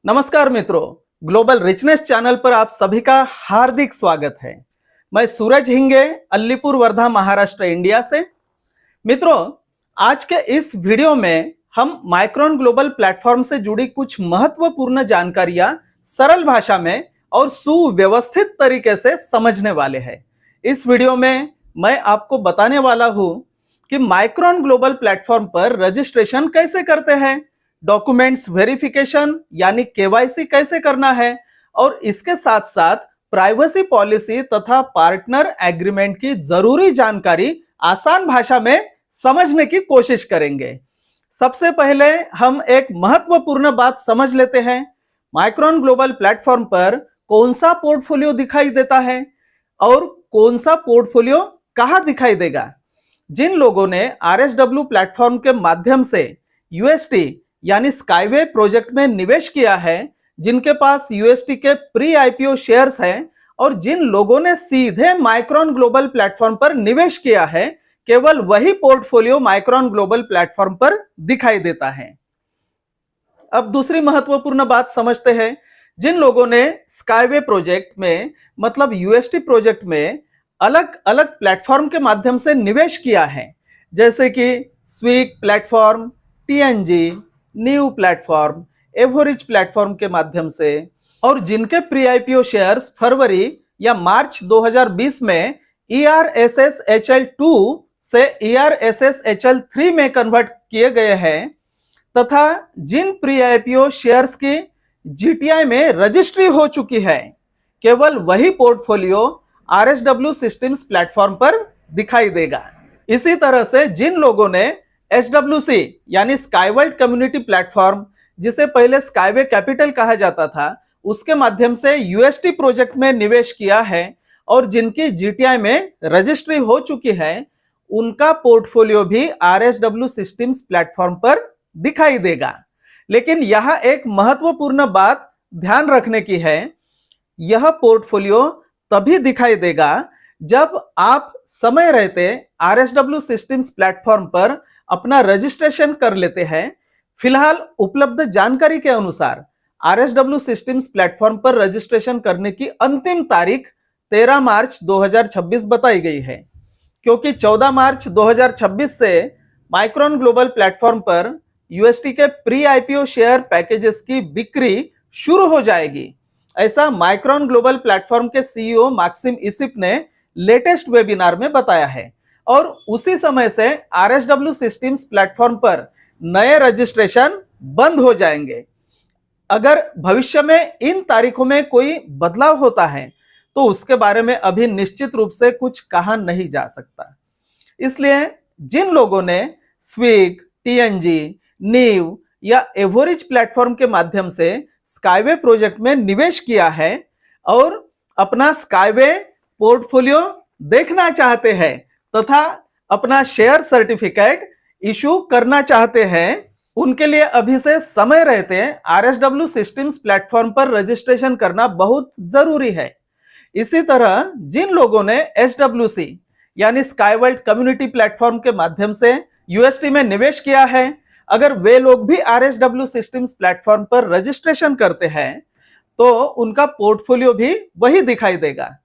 नमस्कार मित्रों, global richness channel पर आप सभी का हार्दिक स्वागत है। मैं सूरज हिंगे, अलीपुर वर्धा, महाराष्ट्र, इंडिया से। मित्रों, आज के इस वीडियो में हम माइक्रोन ग्लोबल प्लेटफॉर्म से जुड़ी कुछ महत्वपूर्ण जानकारियां सरल भाषा में और सुव्यवस्थित तरीके से समझने वाले हैं। इस वीडियो में मैं आपको बताने वाला हूं कि माइक्रोन ग्लोबल प्लेटफॉर्म पर रजिस्ट्रेशन कैसे करते हैं, डॉक्यूमेंट्स वेरिफिकेशन यानी केवाईसी कैसे करना है, और इसके साथ साथ प्राइवेसी पॉलिसी तथा पार्टनर एग्रीमेंट की जरूरी जानकारी आसान भाषा में समझने की कोशिश करेंगे। सबसे पहले हम एक महत्वपूर्ण बात समझ लेते हैं। माइक्रोन ग्लोबल प्लेटफॉर्म पर कौन सा पोर्टफोलियो दिखाई देता है और कौन सा पोर्टफोलियो कहां दिखाई देगा। जिन लोगों ने RSW प्लेटफॉर्म के माध्यम से UST यानी स्काईवे प्रोजेक्ट में निवेश किया है, जिनके पास UST के प्री IPO शेयर्स हैं और जिन लोगों ने सीधे माइक्रोन ग्लोबल प्लेटफॉर्म पर निवेश किया है, केवल वही पोर्टफोलियो माइक्रोन ग्लोबल प्लेटफॉर्म पर दिखाई देता है। अब दूसरी महत्वपूर्ण बात समझते हैं। जिन लोगों ने स्काईवे प्रोजेक्ट में मतलब UST प्रोजेक्ट में अलग अलग प्लेटफॉर्म के माध्यम से निवेश किया है, जैसे कि स्विक platform, TNG, new platform, average platform के माध्यम से, और जिनके प्री IPO शेयर्स फरवरी या मार्च 2020 में ERSSHL2 से ERSSHL3 में कन्वर्ट किए गए हैं, तथा जिन प्री IPO शेयर्स की GTI में रजिस्ट्री हो चुकी है, केवल वही पोर्टफोलियो RSW सिस्टम्स प्लेटफॉर्म पर दिखाई देगा। इसी तरह से जिन लोगों ने SWC यानी स्काईवर्ल्ड कम्युनिटी प्लेटफॉर्म, जिसे पहले स्काईवे कैपिटल कहा जाता था, उसके माध्यम से UST प्रोजेक्ट में निवेश किया है और जिनकी GTI में रजिस्ट्री हो चुकी है, उनका पोर्टफोलियो भी RSW सिस्टम्स प्लेटफॉर्म पर दिखाई देगा। लेकिन यहां एक महत्वपूर्ण बात ध्यान रखने की है, यह पोर्टफोलियो तभी दिखाई देगा जब आप समय रहते RSW सिस्टम्स प्लेटफॉर्म पर अपना रजिस्ट्रेशन कर लेते हैं। फिलहाल उपलब्ध जानकारी के अनुसार RSW सिस्टम्स प्लेटफॉर्म पर रजिस्ट्रेशन करने की अंतिम तारीख 13 मार्च 2026 बताई गई है, क्योंकि 14 मार्च 2026 से माइक्रोन ग्लोबल प्लेटफॉर्म पर UST के प्री IPO शेयर पैकेजेस की बिक्री शुरू हो जाएगी। ऐसा माइक्रोन ग्लोबल प्लेटफॉर्म के CEO माक्सिम इसिप ने लेटेस्ट वेबिनार में बताया है, और उसी समय से RSW सिस्टम्स प्लेटफॉर्म पर नए रजिस्ट्रेशन बंद हो जाएंगे। अगर भविष्य में इन तारीखों में कोई बदलाव होता है तो उसके बारे में अभी निश्चित रूप से कुछ कहा नहीं जा सकता। इसलिए जिन लोगों ने स्विक, TNG, नीव या एवरेज प्लेटफॉर्म के माध्यम से स्काईवे प्रोजेक्ट में निवेश किया है और अपना स्काईवे पोर्टफोलियो देखना चाहते हैं तथा अपना शेयर सर्टिफिकेट इशू करना चाहते हैं, उनके लिए अभी से समय रहते RSW सिस्टम्स प्लेटफॉर्म पर रजिस्ट्रेशन करना बहुत जरूरी है। इसी तरह जिन लोगों ने SWC यानी स्काईवर्ल्ड कम्युनिटी प्लेटफॉर्म के माध्यम से UST में निवेश किया है, अगर वे लोग भी RSW सिस्टम्स प्लेटफॉर्म पर रजिस्ट्रेशन करते हैं तो उनका पोर्टफोलियो भी वही दिखाई देगा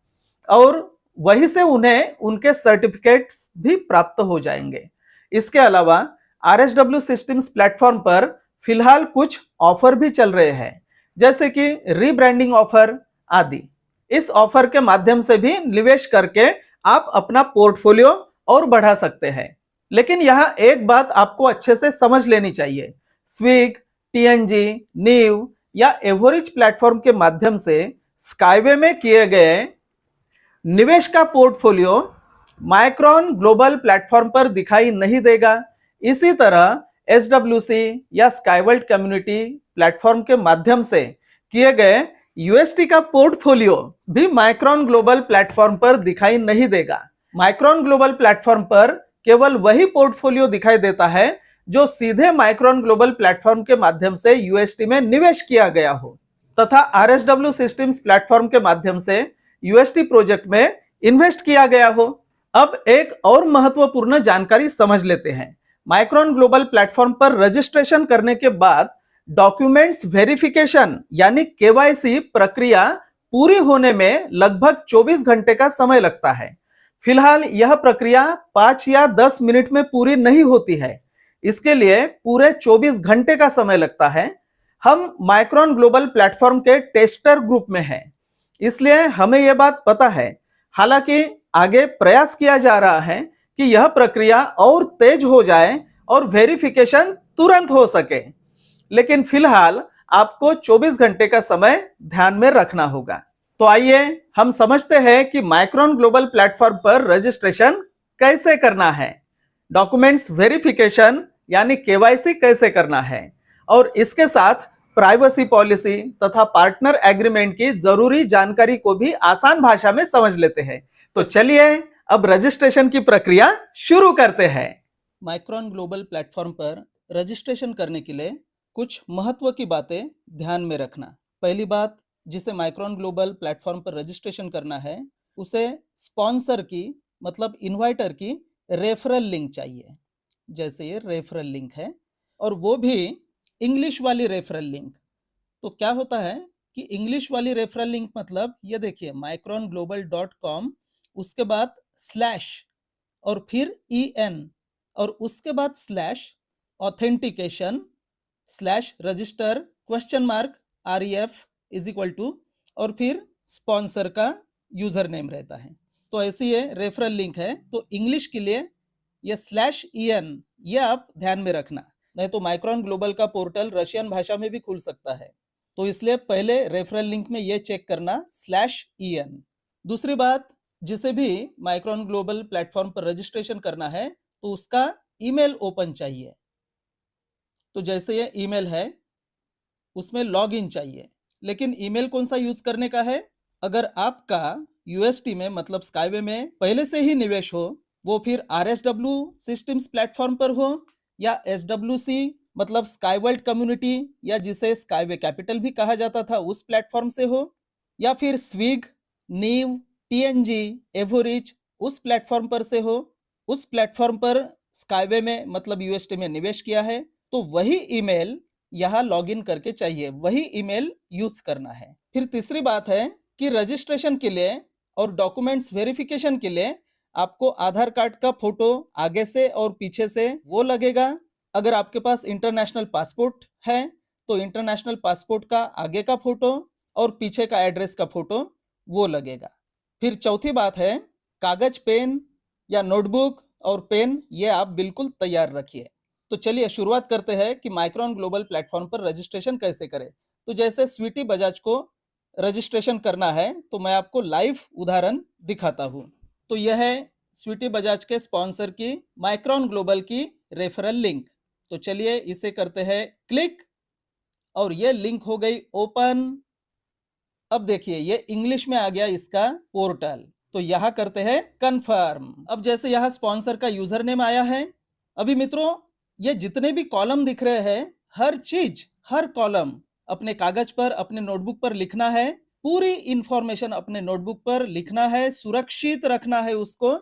और वहीं से उन्हें उनके सर्टिफिकेट्स भी प्राप्त हो जाएंगे। इसके अलावा RSW सिस्टम्स प्लेटफॉर्म पर फिलहाल कुछ ऑफर भी चल रहे हैं, जैसे कि रीब्रांडिंग ऑफर आदि। इस ऑफर के माध्यम से भी निवेश करके आप अपना पोर्टफोलियो और बढ़ा सकते हैं। लेकिन यहां एक बात आपको अच्छे से समझ लेनी चाहिए, स्विक, TNG, नीव या एवरेज प्लेटफॉर्म के माध्यम से स्काईवे में किए गए निवेश का पोर्टफोलियो माइक्रोन ग्लोबल प्लेटफॉर्म पर दिखाई नहीं देगा। इसी तरह SWC या स्काईवर्ल्ड कम्युनिटी प्लेटफॉर्म के माध्यम से किए गए UST का पोर्टफोलियो भी माइक्रोन ग्लोबल प्लेटफॉर्म पर दिखाई नहीं देगा। माइक्रोन ग्लोबल प्लेटफॉर्म पर केवल वही पोर्टफोलियो दिखाई देता है जो सीधे माइक्रोन ग्लोबल प्लेटफॉर्म के माध्यम से UST में निवेश किया गया हो तथा RSW सिस्टम्स प्लेटफॉर्म के माध्यम से UST प्रोजेक्ट में इन्वेस्ट किया गया हो। अब एक और महत्वपूर्ण जानकारी समझ लेते हैं। माइक्रोन ग्लोबल प्लेटफॉर्म पर रजिस्ट्रेशन करने के बाद डॉक्यूमेंट्स वेरिफिकेशन यानी केवाईसी प्रक्रिया पूरी होने में लगभग 24 घंटे का समय लगता है। फिलहाल यह प्रक्रिया 5 या 10 मिनट में पूरी नहीं होती है, इसके लिए पूरे 24 घंटे का समय लगता है। हम माइक्रोन ग्लोबल प्लेटफॉर्म के टेस्टर ग्रुप में हैं, इसलिए हमें यह बात पता है। हालांकि आगे प्रयास किया जा रहा है कि यह प्रक्रिया और तेज हो जाए और वेरिफिकेशन तुरंत हो सके, लेकिन फिलहाल आपको 24 घंटे का समय ध्यान में रखना होगा। तो आइए हम समझते हैं कि माइक्रोन ग्लोबल प्लेटफॉर्म पर रजिस्ट्रेशन कैसे करना है, डॉक्यूमेंट्स वेरिफिकेशन यानी केवाईसी कैसे करना है, और इसके साथ प्राइवेसी पॉलिसी तथा पार्टनर एग्रीमेंट की जरूरी जानकारी को भी आसान भाषा में समझ लेते हैं। तो चलिए अब रजिस्ट्रेशन की प्रक्रिया शुरू करते हैं। माइक्रोन ग्लोबल प्लेटफॉर्म पर रजिस्ट्रेशन करने के लिए कुछ महत्व की बातें ध्यान में रखना। पहली बात, जिसे माइक्रोन ग्लोबल प्लेटफॉर्म पर रजिस्ट्रेशन करना है उसे स्पॉन्सर की मतलब इन्वाइटर की रेफरल लिंक चाहिए। जैसे ये रेफरल लिंक है, और वो भी इंग्लिश वाली रेफरल लिंक। तो क्या होता है कि इंग्लिश वाली रेफरल लिंक मतलब ये देखिए micronglobal.com, उसके बाद स्लैश और फिर EN और उसके बाद slash authentication slash register question mark REF is equal to और फिर स्पॉन्सर का यूजर नेम रहता है। तो ऐसी ये रेफरल लिंक है। तो इंग्लिश के लिए ये /EN ये आप ध्यान में रखना, नहीं तो माइक्रोन ग्लोबल का पोर्टल रशियन भाषा में भी खुल सकता है। तो इसलिए पहले रेफरल लिंक में ये चेक करना /EN। दूसरी बात, जिसे भी माइक्रोन ग्लोबल प्लेटफॉर्म पर रजिस्ट्रेशन करना है तो उसका ईमेल ओपन चाहिए। तो जैसे ये ईमेल है उसमें लॉग इन चाहिए, लेकिन ईमेल कौन सा यूज करने का है? अगर आपका UST में मतलब स्काईवे में पहले से ही निवेश हो, वो फिर RSW सिस्टम्स प्लेटफॉर्म पर हो या SWC मतलब स्काई वर्ल्ड कम्युनिटी या जिसे स्काईवे कैपिटल भी कहा जाता था उस प्लेटफॉर्म से हो, या फिर स्विग, नीव, TNG, एवोरिच उस प्लेटफॉर्म पर से हो, उस प्लेटफॉर्म पर स्काईवे में मतलब UST में निवेश किया है, तो वही ईमेल यहाँ लॉगिन करके चाहिए, वही ईमेल यूज करना है। फिर तीसरी बात है कि रजिस्ट्रेशन के लिए और डॉक्यूमेंट्स वेरिफिकेशन के लिए आपको आधार कार्ड का फोटो आगे से और पीछे से वो लगेगा। अगर आपके पास इंटरनेशनल पासपोर्ट है तो इंटरनेशनल पासपोर्ट का आगे का फोटो और पीछे का एड्रेस का फोटो वो लगेगा। फिर चौथी बात है, कागज पेन या नोटबुक और पेन ये आप बिल्कुल तैयार रखिए। तो चलिए शुरुआत करते हैं कि माइक्रोन ग्लोबल प्लेटफॉर्म पर रजिस्ट्रेशन कैसे करें। तो जैसे स्वीटी बजाज को रजिस्ट्रेशन करना है तो मैं आपको लाइव उदाहरण दिखाता हूं। तो यह है स्वीटी बजाज के स्पॉन्सर की माइक्रोन ग्लोबल की रेफरल लिंक। तो चलिए इसे करते हैं क्लिक और ये लिंक हो गई ओपन। अब देखिए ये इंग्लिश में आ गया इसका पोर्टल। तो यहां करते हैं कंफर्म। अब जैसे यहां स्पॉन्सर का यूजर नेम आया है, अभी मित्रों ये जितने भी कॉलम दिख रहे हैं हर चीज हर कॉलम अपने कागज पर अपने नोटबुक पर लिखना है। पूरी इंफॉर्मेशन अपने नोटबुक पर लिखना है, सुरक्षित रखना है उसको,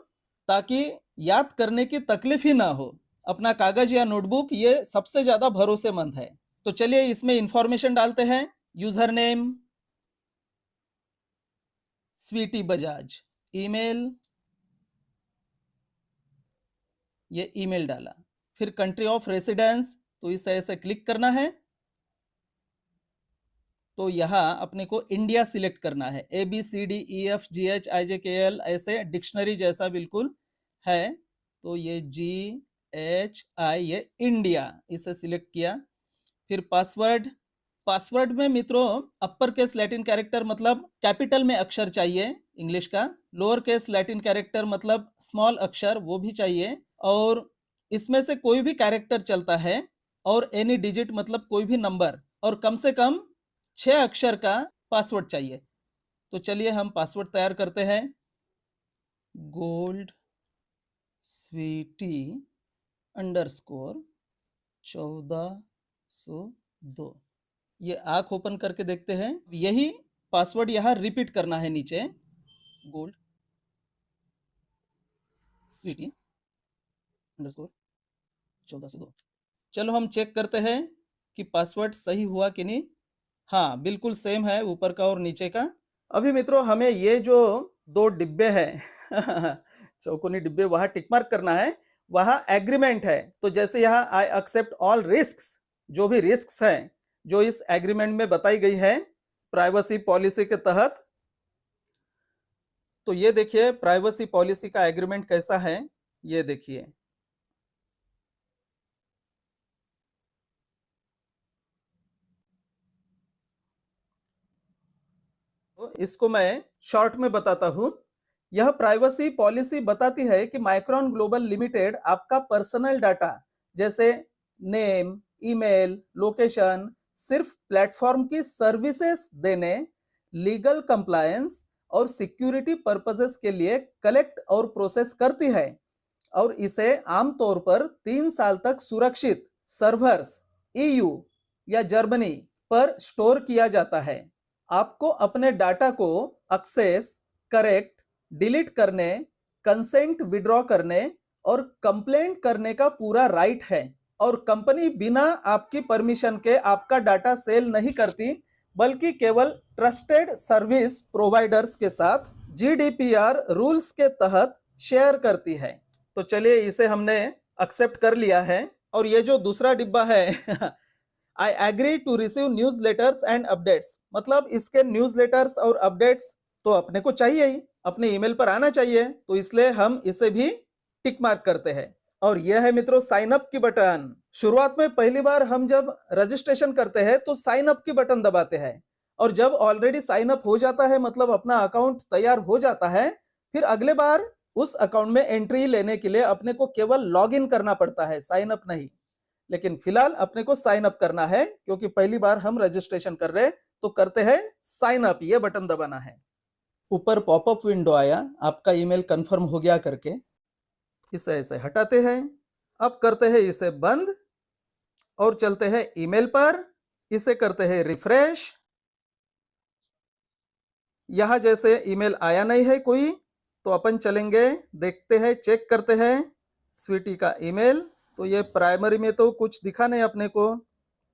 ताकि याद करने की तकलीफ ही ना हो। अपना कागज या नोटबुक ये सबसे ज्यादा भरोसेमंद है। तो चलिए इसमें इंफॉर्मेशन डालते हैं। User name Sweety Bajaj, email, ये ईमेल डाला। फिर कंट्री ऑफ रेसिडेंस, तो इसे ऐसे क्लिक करना है। तो यहाँ अपने को इंडिया सिलेक्ट करना है। ABCDEFGHIJKL ऐसे डिक्शनरी जैसा बिल्कुल है। तो ये GHI ये इंडिया, इसे सिलेक्ट किया। फिर पासवर्ड, पासवर्ड में मित्रों अपर केस लैटिन कैरेक्टर मतलब कैपिटल में अक्षर चाहिए इंग्लिश का, लोअर केस लैटिन कैरेक्टर मतलब स्मॉल अक्षर वो भी चाहिए, और इसमें से कोई भी कैरेक्टर चलता है, और एनी डिजिट मतलब कोई भी नंबर, और कम से कम 6 अक्षर का पासवर्ड चाहिए। तो चलिए हम पासवर्ड तैयार करते हैं। गोल्ड स्वीटी _ 1402। ये आंख ओपन करके देखते हैं। यही पासवर्ड यहाँ रिपीट करना है नीचे, गोल्ड स्वीटी _ 1402। चलो हम चेक करते हैं कि पासवर्ड सही हुआ कि नहीं। हाँ, बिल्कुल सेम है ऊपर का और नीचे का। अभी मित्रों हमें ये जो 2 डिब्बे हैं चौकोनी डिब्बे वहाँ टिक मार्क करना है, वहाँ एग्रीमेंट है। तो जैसे यहाँ आई एक्सेप्ट ऑल रिस्क्स, जो भी रिस्क्स हैं, जो इस एग्रीमेंट में बताई गई है प्राइवेसी पॉलिसी के तहत। तो ये देखिए प्राइवेसी पॉलिसी का एग्रीमेंट कैसा है, ये देखिए। तो इसको मैं शॉर्ट में बताता हूं। यह प्राइवेसी पॉलिसी बताती है कि माइक्रोन ग्लोबल लिमिटेड आपका पर्सनल डाटा जैसे नेम, ईमेल, लोकेशन सिर्फ प्लेटफॉर्म की सर्विसेज देने, लीगल कंप्लायंस और सिक्योरिटी पर्पसेस के लिए कलेक्ट और प्रोसेस करती है, और इसे आमतौर पर 3 साल तक सुरक्षित सर्वर्स ईयू या जर्मनी पर स्टोर किया जाता है। आपको अपने डाटा को एक्सेस, करेक्ट, डिलीट करने, कंसेंट विड्रॉ करने और कंप्लेंट करने का पूरा राइट है, और कंपनी बिना आपकी परमिशन के आपका डाटा सेल नहीं करती, बल्कि केवल ट्रस्टेड सर्विस प्रोवाइडर्स के साथ जीडीपीआर रूल्स के तहत शेयर करती है। तो चलिए इसे हमने एक्सेप्ट कर लिया है। और ये जो दूसरा डिब्बा है I agree to receive newsletters and updates, मतलब इसके न्यूज लेटर्स और अपडेट्स तो अपने को चाहिए ही, अपने ईमेल पर आना चाहिए, तो इसलिए हम इसे भी टिक मार्क करते हैं। और यह है मित्रों साइन अप की बटन। शुरुआत में पहली बार हम जब रजिस्ट्रेशन करते हैं तो साइन अप की बटन दबाते हैं, और जब ऑलरेडी साइन अप हो जाता है, मतलब अपना अकाउंट तैयार हो जाता है, फिर अगले बार उस अकाउंट में एंट्री लेने के लिए अपने को केवल लॉग इन करना पड़ता है, साइन अप नहीं। लेकिन फिलहाल अपने को साइन अप करना है, क्योंकि पहली बार हम रजिस्ट्रेशन कर रहे हैं, तो करते हैं साइन अप, ये बटन दबाना है। ऊपर पॉपअप विंडो आया आपका ईमेल कंफर्म हो गया करके, इसे ऐसे हटाते हैं। अब करते हैं इसे बंद और चलते हैं ईमेल पर, इसे करते हैं रिफ्रेश। यहां जैसे ईमेल आया नहीं है कोई, तो अपन चलेंगे, देखते हैं, चेक करते हैं स्वीटी का ईमेल। तो ये प्राइमरी में तो कुछ दिखा नहीं अपने को,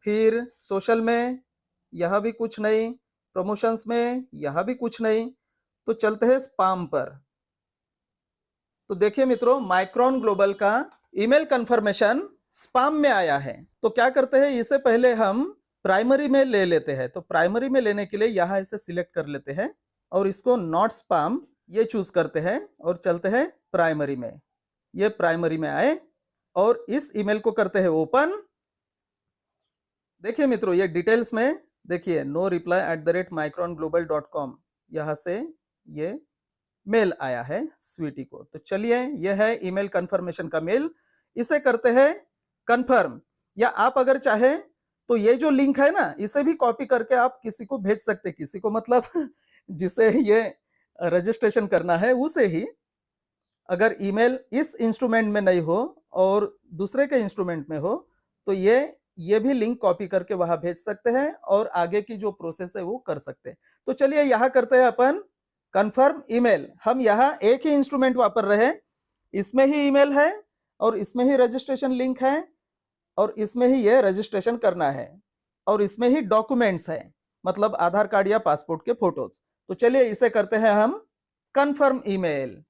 फिर सोशल में यहां भी कुछ नहीं, प्रमोशंस में यहां भी कुछ नहीं। तो चलते हैं स्पैम पर। तो देखिए मित्रों माइक्रोन ग्लोबल का ईमेल कंफर्मेशन स्पैम में आया है। तो क्या करते हैं, इससे पहले हम प्राइमरी में ले लेते हैं। तो प्राइमरी में लेने के लिए यहां इसे सिलेक्ट कर लेते हैं और इसको नॉट स्पैम ये चूज करते हैं और चलते हैं प्राइमरी में। ये प्राइमरी में आए और इस ईमेल को करते हैं ओपन। देखिए मित्रों ये डिटेल्स में देखिए no_reply@micronglobal.com, यहां से ये मेल आया है स्वीटी को। तो चलिए यह है ईमेल कंफर्मेशन का मेल, इसे करते हैं कंफर्म। या आप अगर चाहे तो ये जो लिंक है ना, इसे भी कॉपी करके आप किसी को भेज सकते, किसी को मतलब जिसे ये रजिस्ट्रेशन करना है उसे ही। अगर ईमेल इस इंस्ट्रूमेंट में नहीं हो और दूसरे के इंस्ट्रूमेंट में हो, तो ये भी लिंक कॉपी करके वहां भेज सकते हैं और आगे की जो प्रोसेस है वो कर सकते हैं। तो चलिए यहां करते हैं अपन कंफर्म ईमेल। हम यहाँ एक ही इंस्ट्रूमेंट वापर रहे हैं, इसमें ही ईमेल है और इसमें ही रजिस्ट्रेशन लिंक है और इसमें ही ये रजिस्ट्रेशन करना है और इसमें ही डॉक्यूमेंट्स है, मतलब आधार कार्ड या पासपोर्ट के फोटोज। तो चलिए इसे करते हैं हम कंफर्म ईमेल।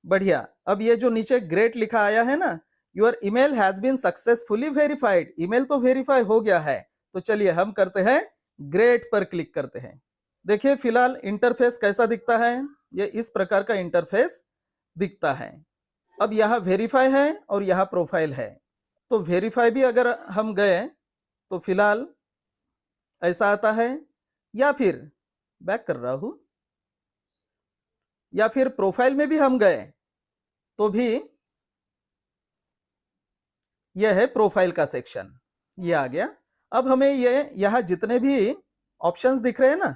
बढ़िया। अब ये जो नीचे ग्रेट लिखा आया है ना, your email has been successfully verified, email तो वेरीफाई हो गया है। तो चलिए हम करते हैं ग्रेट पर क्लिक करते हैं। देखिए फिलहाल इंटरफेस कैसा दिखता है, ये इस प्रकार का इंटरफेस दिखता है। अब यहाँ वेरीफाई है और यहाँ प्रोफाइल है। तो वेरीफाई भी अगर हम गए तो फिलहाल ऐसा आता है, या फिर बैक कर रहा हूं, या फिर प्रोफाइल में भी हम गए तो भी यह है प्रोफाइल का सेक्शन, ये आ गया। अब हमें ये यहाँ जितने भी ऑप्शंस दिख रहे हैं ना,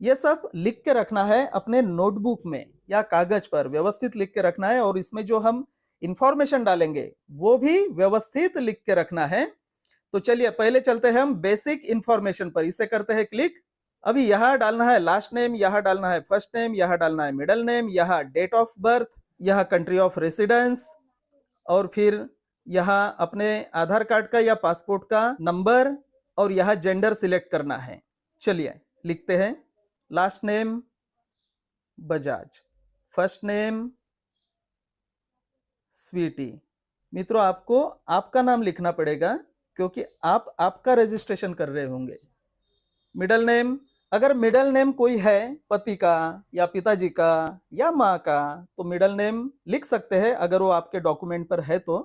ये सब लिख के रखना है अपने नोटबुक में या कागज पर, व्यवस्थित लिख के रखना है। और इसमें जो हम इंफॉर्मेशन डालेंगे वो भी व्यवस्थित लिख के रखना है। तो चलिए पहले चलते हैं हम बेसिक इंफॉर्मेशन पर, इसे करते हैं क्लिक। अभी यहाँ डालना है लास्ट नेम, यहाँ डालना है फर्स्ट नेम, यहाँ डालना है मिडिल नेम, यहाँ डेट ऑफ बर्थ, यहाँ कंट्री ऑफ रेसिडेंस, और फिर यहाँ अपने आधार कार्ड का या पासपोर्ट का नंबर और यहाँ जेंडर सिलेक्ट करना है। चलिए लिखते हैं, last name Bajaj, first name Sweety. मित्रों, आपको आपका नाम लिखना पड़ेगा क्योंकि आप आपका रजिस्ट्रेशन कर रहे होंगे। मिडल नेम, अगर मिडल नेम कोई है पति का या पिताजी का या माँ का तो मिडल नेम लिख सकते हैं अगर वो आपके डॉक्यूमेंट पर है तो।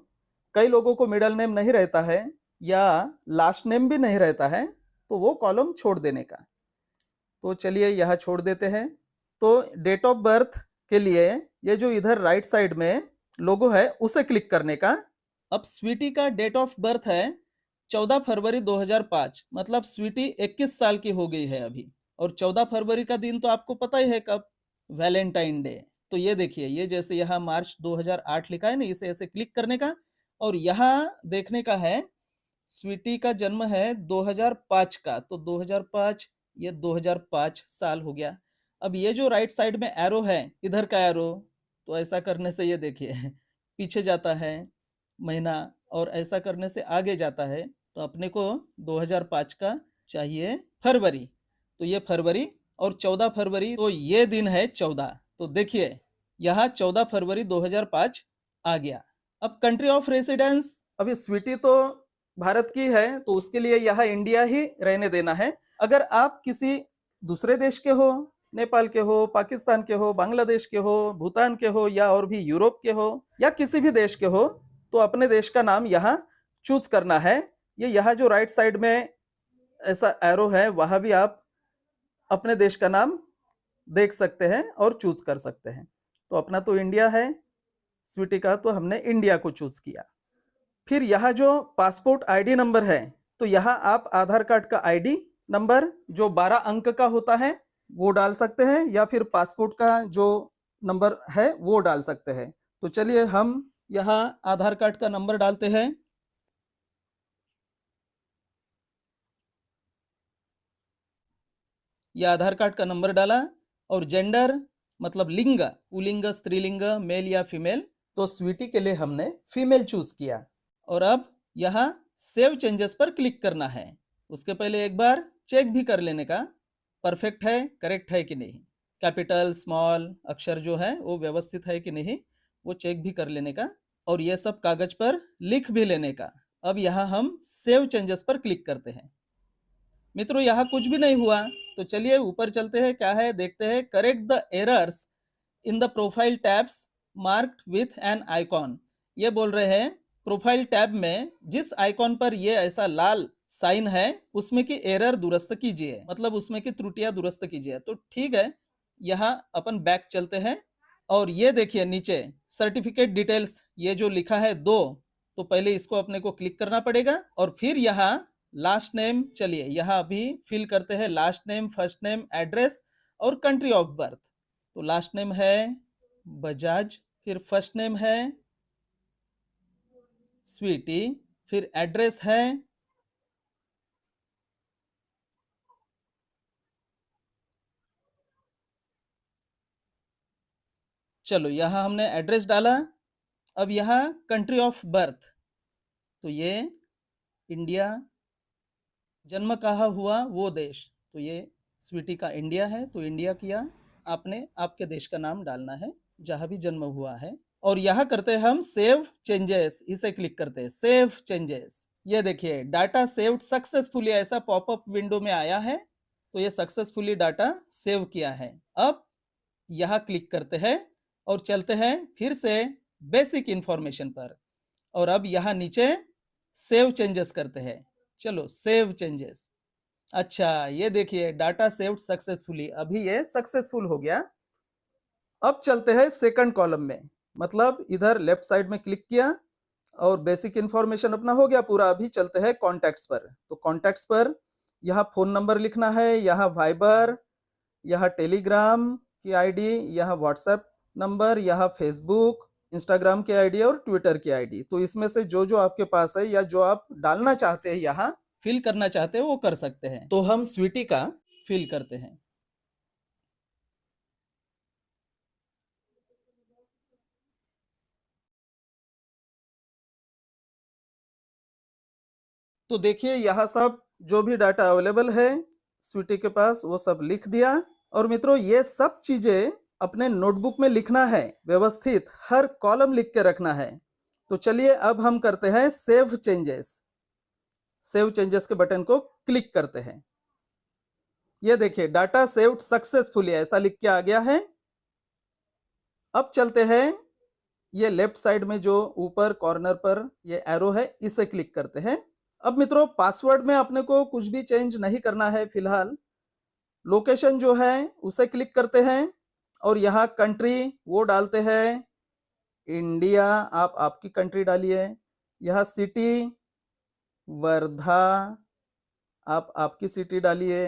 कई लोगों को मिडल नेम नहीं रहता है या लास्ट नेम भी नहीं रहता है तो वो कॉलम छोड़ देने का। तो चलिए यहाँ छोड़ देते हैं। तो डेट ऑफ बर्थ के लिए ये जो इधर राइट साइड में लोगो है उसे क्लिक करने का। अब स्वीटी का डेट ऑफ बर्थ है 14 फरवरी 2005, मतलब स्वीटी 21 साल की हो गई है अभी। और 14 फरवरी का दिन तो आपको पता ही है कब, वैलेंटाइन डे। तो ये देखिए, ये जैसे यहाँ मार्च 2008 लिखा है ना, इसे ऐसे क्लिक करने का और यहाँ देखने का है स्वीटी का जन्म है 2005 का, तो 2005, ये 2005 साल हो गया। अब ये जो राइट साइड में एरो है, इधर का एरो, तो ऐसा करने से ये देखिए पीछे जाता है महीना और ऐसा करने से आगे जाता है। तो अपने को 2005 का चाहिए फरवरी, तो ये फरवरी और 14 फरवरी, तो ये दिन है 14। तो देखिए यहाँ 14 फरवरी 2005 आ गया। अब कंट्री ऑफ रेसिडेंस, अभी स्वीटी तो भारत की है तो उसके लिए यहाँ इंडिया ही रहने देना है। अगर आप किसी दूसरे देश के हो, नेपाल के हो, पाकिस्तान के हो, बांग्लादेश के हो, भूटान के हो या और भी यूरोप के हो या किसी भी देश के हो तो अपने देश का नाम यहाँ चूज करना है। ये यहाँ जो राइट साइड में ऐसा एरो है वहां भी आप अपने देश का नाम देख सकते हैं और चूज कर सकते हैं। तो अपना तो इंडिया है, स्वीटी का तो हमने इंडिया को चूज किया। फिर यहाँ जो पासपोर्ट आईडी नंबर है, तो यहाँ आप आधार कार्ड का आईडी नंबर जो 12 अंक का होता है वो डाल सकते हैं या फिर पासपोर्ट का जो नंबर है वो डाल सकते हैं। तो चलिए हम यहाँ आधार कार्ड का नंबर डालते हैं। यह आधार कार्ड का नंबर डाला और जेंडर मतलब लिंग, पुल्लिंग स्त्रीलिंग, मेल या फीमेल, तो स्वीटी के लिए हमने फीमेल चूज किया। और अब यहाँ सेव चेंजेस पर क्लिक करना है। उसके पहले एक बार चेक भी कर लेने का परफेक्ट है, करेक्ट है कि नहीं, कैपिटल स्मॉल अक्षर जो है वो व्यवस्थित है कि नहीं, वो चेक भी कर लेने का और ये सब कागज पर लिख भी लेने का। अब यहाँ हम सेव चेंजेस पर क्लिक करते हैं। मित्रों यहाँ कुछ भी नहीं हुआ, तो चलिए ऊपर चलते हैं, क्या है देखते हैं। Correct the errors in the profile tabs marked with an icon. ये बोल रहे हैं प्रोफाइल टैब में जिस आइकॉन पर ये ऐसा लाल साइन है उसमें की एरर दुरुस्त कीजिए, मतलब उसमें की त्रुटियां दुरुस्त कीजिए। तो ठीक है, यहाँ अपन बैक चलते हैं और ये देखिए नीचे सर्टिफिकेट डिटेल्स ये जो लिखा है 2, तो पहले इसको अपने को क्लिक करना पड़ेगा और फिर यहाँ लास्ट नेम, चलिए यहाँ अभी फिल करते हैं last name, first name, address और कंट्री ऑफ बर्थ। तो लास्ट नेम है बजाज, फिर फर्स्ट नेम है स्वीटी, फिर एड्रेस है चलो यहाँ हमने एड्रेस डाला। अब यहाँ कंट्री ऑफ बर्थ, तो ये इंडिया, जन्म कहाँ हुआ वो देश, तो ये स्वीटी का इंडिया है तो इंडिया किया। आपने आपके देश का नाम डालना है जहां भी जन्म हुआ है। और यहाँ करते हैं हम सेव चेंजेस, इसे क्लिक करते हैं सेव चेंजेस। ये देखिए डाटा सेव्ड सक्सेसफुली ऐसा पॉपअप विंडो में आया है, तो ये सक्सेसफुली डाटा सेव किया है। अब यहाँ क्लिक करते हैं और चलते हैं फिर से बेसिक इंफॉर्मेशन पर और अब यहाँ नीचे सेव चेंजेस करते हैं। चलो सेव चेंजेस, अच्छा ये देखिए डाटा सेव्ड सक्सेसफुली, अभी ये सक्सेसफुल हो गया। अब चलते हैं सेकंड कॉलम में, मतलब इधर लेफ्ट साइड में क्लिक किया और बेसिक इंफॉर्मेशन अपना हो गया पूरा। अभी चलते हैं कॉन्टैक्ट्स पर, तो कॉन्टैक्ट्स पर यहाँ फोन नंबर लिखना है, यहाँ वाइबर, यहाँ टेलीग्राम की आईडी, यहाँ व्हाट्सएप नंबर, यहाँ फेसबुक इंस्टाग्राम की आईडी और ट्विटर की आईडी। तो इसमें से जो जो आपके पास है या जो आप डालना चाहते हैं यहाँ फिल करना चाहते हैं वो कर सकते हैं। तो हम स्वीटी का फिल करते हैं। तो देखिए यहाँ सब जो भी डाटा अवेलेबल है स्वीटी के पास वो सब लिख दिया। और मित्रों ये सब चीजें अपने नोटबुक में लिखना है, व्यवस्थित हर कॉलम लिख के रखना है। तो चलिए अब हम करते हैं सेव चेंजेस। सेव चेंजेस के बटन को क्लिक करते हैं। ये देखिए डाटा सेव्ड सक्सेसफुली ऐसा लिख के आ गया है। अब चलते हैं, ये लेफ्ट साइड में जो ऊपर कॉर्नर पर ये एरो है इसे क्लिक करते हैं। अब मित्रों पासवर्ड में अपने को कुछ भी चेंज नहीं करना है फिलहाल। लोकेशन जो है उसे क्लिक करते हैं और यहाँ कंट्री वो डालते हैं इंडिया, आप आपकी कंट्री डालिए। यहाँ सिटी वर्धा, आप आपकी सिटी डालिए।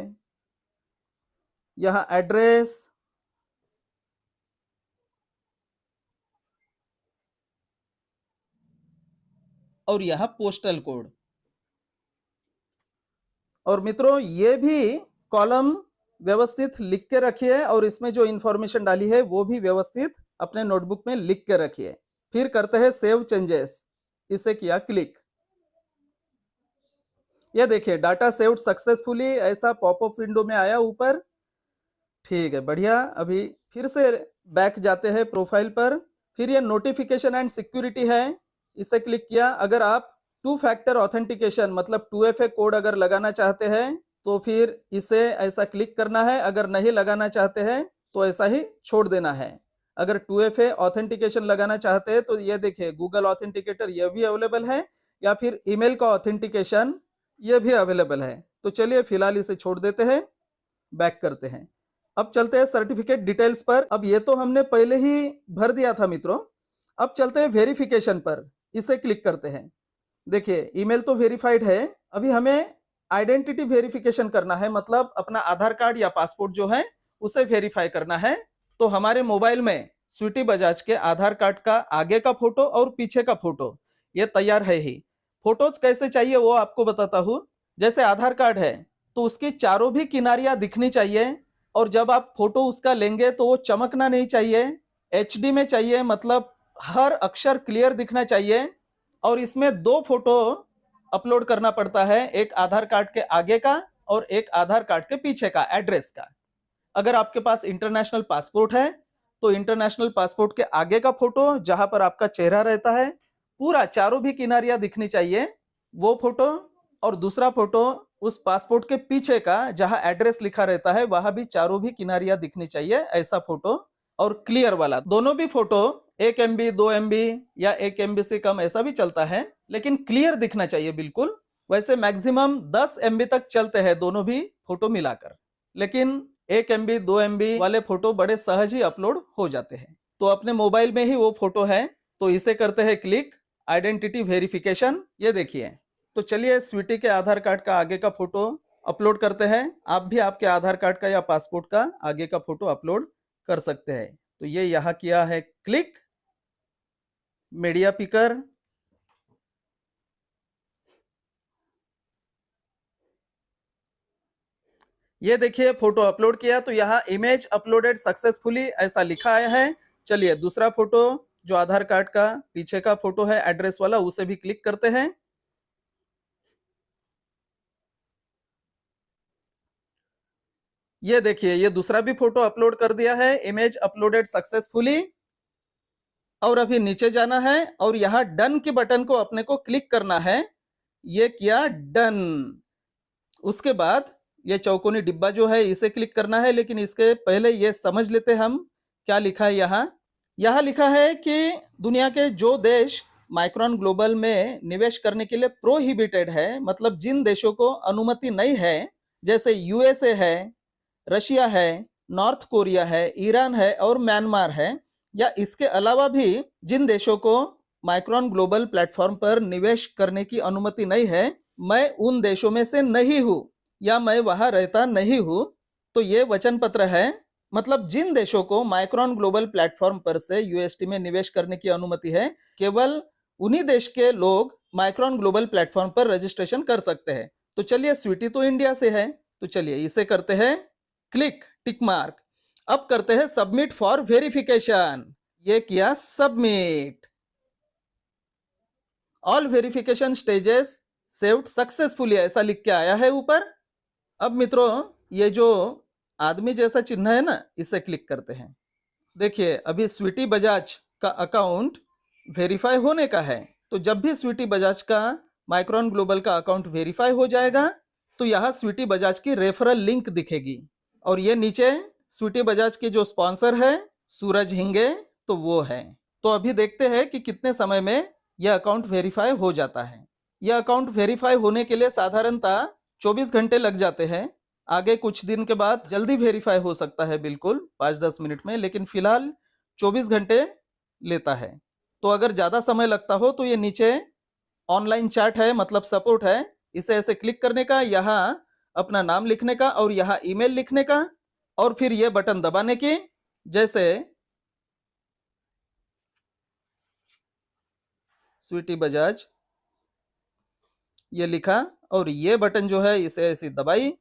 यहाँ एड्रेस, और यहाँ पोस्टल कोड। और मित्रों ये भी कॉलम व्यवस्थित लिख के रखिए और इसमें जो इंफॉर्मेशन डाली है वो भी व्यवस्थित अपने नोटबुक में लिख के रखिए। फिर करते हैं सेव चेंजेस, इसे किया क्लिक। ये देखिए डाटा सेव्ड सक्सेसफुली ऐसा पॉपअप विंडो में आया ऊपर। ठीक है, बढ़िया। अभी फिर से बैक जाते हैं प्रोफाइल पर। फिर ये नोटिफिकेशन एंड सिक्योरिटी है, इसे क्लिक किया। अगर आप 2 फैक्टर ऑथेंटिकेशन मतलब 2FA कोड अगर लगाना चाहते हैं तो फिर इसे ऐसा क्लिक करना है। अगर नहीं लगाना चाहते हैं तो ऐसा ही छोड़ देना है। अगर 2FA ऑथेंटिकेशन लगाना चाहते हैं तो ये देखिए गूगल ऑथेंटिकेटर ये भी अवेलेबल है, या फिर ईमेल का ऑथेंटिकेशन ये भी अवेलेबल है। तो चलिए फिलहाल इसे छोड़ देते हैं, बैक करते हैं। अब चलते हैं सर्टिफिकेट डिटेल्स पर। अब ये तो हमने पहले ही भर दिया था मित्रों। अब चलते हैं वेरिफिकेशन पर, इसे क्लिक करते हैं। देखिए ईमेल तो वेरीफाइड है, अभी हमें आइडेंटिटी वेरिफिकेशन करना है, मतलब अपना आधार कार्ड या पासपोर्ट जो है उसे वेरीफाई करना है। तो हमारे मोबाइल में स्वीटी बजाज के आधार कार्ड का आगे का फोटो और पीछे का फोटो ये तैयार है ही। फोटोज कैसे चाहिए वो आपको बताता हूं। जैसे आधार कार्ड है तो उसकी चारों भी किनारियां दिखनी चाहिए, और जब आप फोटो उसका लेंगे तो वो चमकना नहीं चाहिए, HD में चाहिए, मतलब हर अक्षर क्लियर दिखना चाहिए। और इसमें 2 फोटो अपलोड करना पड़ता है, एक आधार कार्ड के आगे का और एक आधार कार्ड के पीछे का एड्रेस का। अगर आपके पास इंटरनेशनल पासपोर्ट है तो इंटरनेशनल पासपोर्ट के आगे का फोटो जहां पर आपका चेहरा रहता है पूरा चारों भी किनारियां दिखनी चाहिए वो फोटो, और दूसरा फोटो उस पासपोर्ट के पीछे का जहां एड्रेस लिखा रहता है वहां भी चारों भी किनारियां दिखनी चाहिए, ऐसा फोटो। और क्लियर वाला दोनों भी फोटो 1 MB 2 MB या 1 MB से कम ऐसा भी चलता है, लेकिन क्लियर दिखना चाहिए बिल्कुल। वैसे मैक्सिमम 10 MB तक चलते हैं दोनों भी फोटो मिलाकर, लेकिन 1 MB 2 MB वाले फोटो बड़े सहज ही अपलोड हो जाते हैं। तो अपने मोबाइल में ही वो फोटो है, तो इसे करते हैं क्लिक, आइडेंटिटी वेरिफिकेशन। ये देखिए, तो चलिए स्वीटी के आधार कार्ड का आगे का फोटो अपलोड करते हैं। आप भी आपके आधार कार्ड का या पासपोर्ट का आगे का फोटो अपलोड कर सकते हैं। तो ये यहां किया है क्लिक, मीडिया पिकर। ये देखिए फोटो अपलोड किया तो यहाँ इमेज अपलोडेड सक्सेसफुली ऐसा लिखा आया है। चलिए दूसरा फोटो जो आधार कार्ड का पीछे का फोटो है एड्रेस वाला, उसे भी क्लिक करते हैं। ये देखिए ये दूसरा भी फोटो अपलोड कर दिया है, इमेज अपलोडेड सक्सेसफुली। और अभी नीचे जाना है और यहाँ डन के बटन को अपने को क्लिक करना है। ये किया डन। उसके बाद ये चौकोनी डिब्बा जो है इसे क्लिक करना है, लेकिन इसके पहले ये समझ लेते हम क्या लिखा है। यहाँ लिखा है कि दुनिया के जो देश माइक्रोन ग्लोबल में निवेश करने के लिए प्रोहिबिटेड है, मतलब जिन देशों को अनुमति नहीं है, जैसे USA है, रशिया है, नॉर्थ कोरिया है, ईरान है और म्यांमार है, या इसके अलावा भी जिन देशों को माइक्रोन ग्लोबल प्लेटफॉर्म पर निवेश करने की अनुमति नहीं है, मैं उन देशों में से नहीं हूं या मैं वहां रहता नहीं हूं। तो ये वचन पत्र है, मतलब जिन देशों को माइक्रोन ग्लोबल प्लेटफॉर्म पर से UST में निवेश करने की अनुमति है, केवल उन्हीं देश के लोग माइक्रोन ग्लोबल प्लेटफॉर्म पर रजिस्ट्रेशन कर सकते हैं। तो चलिए स्वीटी तो इंडिया से है, तो चलिए इसे करते हैं क्लिक, टिक मार्क। अब करते हैं सबमिट फॉर वेरिफिकेशन। ये किया submit. All verification stages saved successfully ऐसा लिख के आया है ऊपर। अब मित्रों ये जो आदमी जैसा चिन्ह है ना, इसे क्लिक करते हैं। देखिए अभी स्वीटी बजाज का अकाउंट वेरीफाई होने का है। तो जब भी स्वीटी बजाज का माइक्रोन ग्लोबल का अकाउंट वेरीफाई हो जाएगा तो यहाँ स्वीटी बजाज की रेफरल लिंक दिखेगी, और ये नीचे स्वीटी बजाज के जो स्पॉन्सर है सूरज हिंगे, तो वो है। तो अभी देखते हैं कि कितने समय में यह अकाउंट वेरीफाई हो जाता है। यह अकाउंट वेरीफाई होने के लिए साधारणतः 24 घंटे लग जाते हैं। आगे कुछ दिन के बाद जल्दी वेरीफाई हो सकता है, बिल्कुल 5-10 मिनट में, लेकिन फिलहाल 24 घंटे लेता है। तो अगर ज्यादा समय लगता हो तो ये नीचे ऑनलाइन चैट है, मतलब सपोर्ट है, इसे ऐसे क्लिक करने का, यहाँ अपना नाम लिखने का और यहाँ ईमेल लिखने का, और फिर ये बटन दबाने की। जैसे स्वीटी बजाज ये लिखा और ये बटन जो है इसे ऐसी दबाई,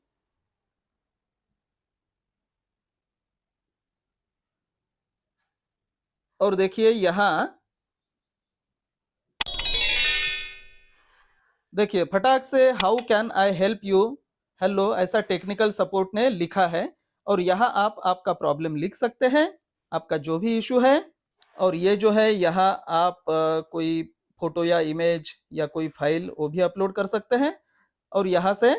और देखिए यहाँ देखिए फटाक से how can I help you hello ऐसा टेक्निकल सपोर्ट ने लिखा है। और यहाँ आप आपका प्रॉब्लम लिख सकते हैं, आपका जो भी इशू है। और ये जो है यहाँ आप कोई फोटो या इमेज या कोई फाइल वो भी अपलोड कर सकते हैं और यहाँ से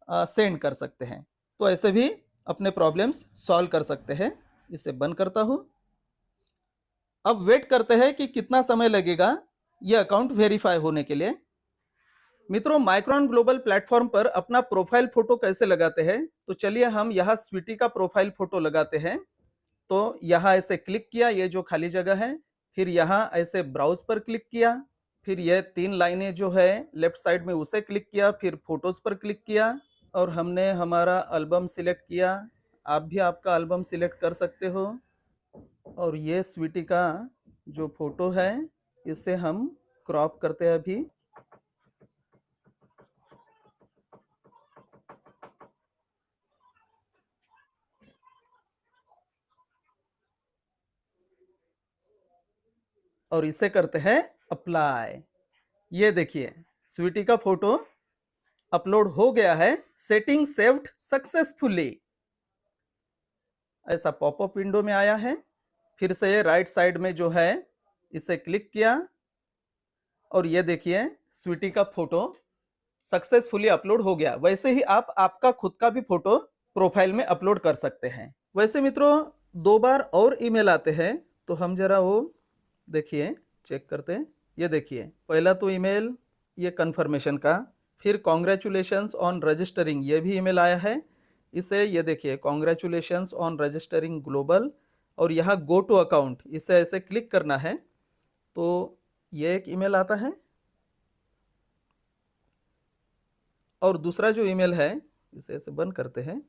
सेंड कर सकते हैं। तो ऐसे भी अपने प्रॉब्लम्स सॉल्व कर सकते हैं। इसे बंद करता हूँ। अब वेट करते हैं कि कितना समय लगेगा ये अकाउंट वेरीफाई होने के लिए। मित्रों माइक्रोन ग्लोबल प्लेटफॉर्म पर अपना प्रोफाइल फोटो कैसे लगाते हैं, तो चलिए हम यहाँ स्वीटी का प्रोफाइल फोटो लगाते हैं। तो यहाँ ऐसे क्लिक किया, ये जो खाली जगह है, फिर यहाँ ऐसे ब्राउज पर क्लिक किया, फिर ये 3 लाइनें जो है लेफ्ट साइड में उसे क्लिक किया, फिर फोटोज पर क्लिक किया और हमने हमारा एल्बम सिलेक्ट किया। आप भी आपका एल्बम सिलेक्ट कर सकते हो। और ये स्वीटी का जो फोटो है इसे हम क्रॉप करते हैं अभी। और इसे करते हैं अप्लाई। ये देखिए स्वीटी का फोटो अपलोड हो गया है। सेटिंग सेव्ड सक्सेसफुली ऐसा पॉपअप विंडो में आया है। फिर से राइट साइड में जो है इसे क्लिक किया और ये देखिए स्वीटी का फोटो सक्सेसफुली अपलोड हो गया। वैसे ही आप आपका खुद का भी फोटो प्रोफाइल में अपलोड कर सकते हैं। वैसे मित्रों 2 बार और ईमेल आते हैं, तो हम जरा वो देखिए चेक करते हैं। ये देखिए पहला तो ईमेल ये कंफर्मेशन का, फिर कॉन्ग्रेचुलेशंस ऑन रजिस्टरिंग ये भी ईमेल आया है। इसे ये देखिए कॉन्ग्रेचुलेशंस ऑन रजिस्टरिंग ग्लोबल, और यहाँ गो टू अकाउंट इसे ऐसे क्लिक करना है तो ये एक ईमेल आता है। और दूसरा जो ईमेल है इसे ऐसे बंद करते हैं।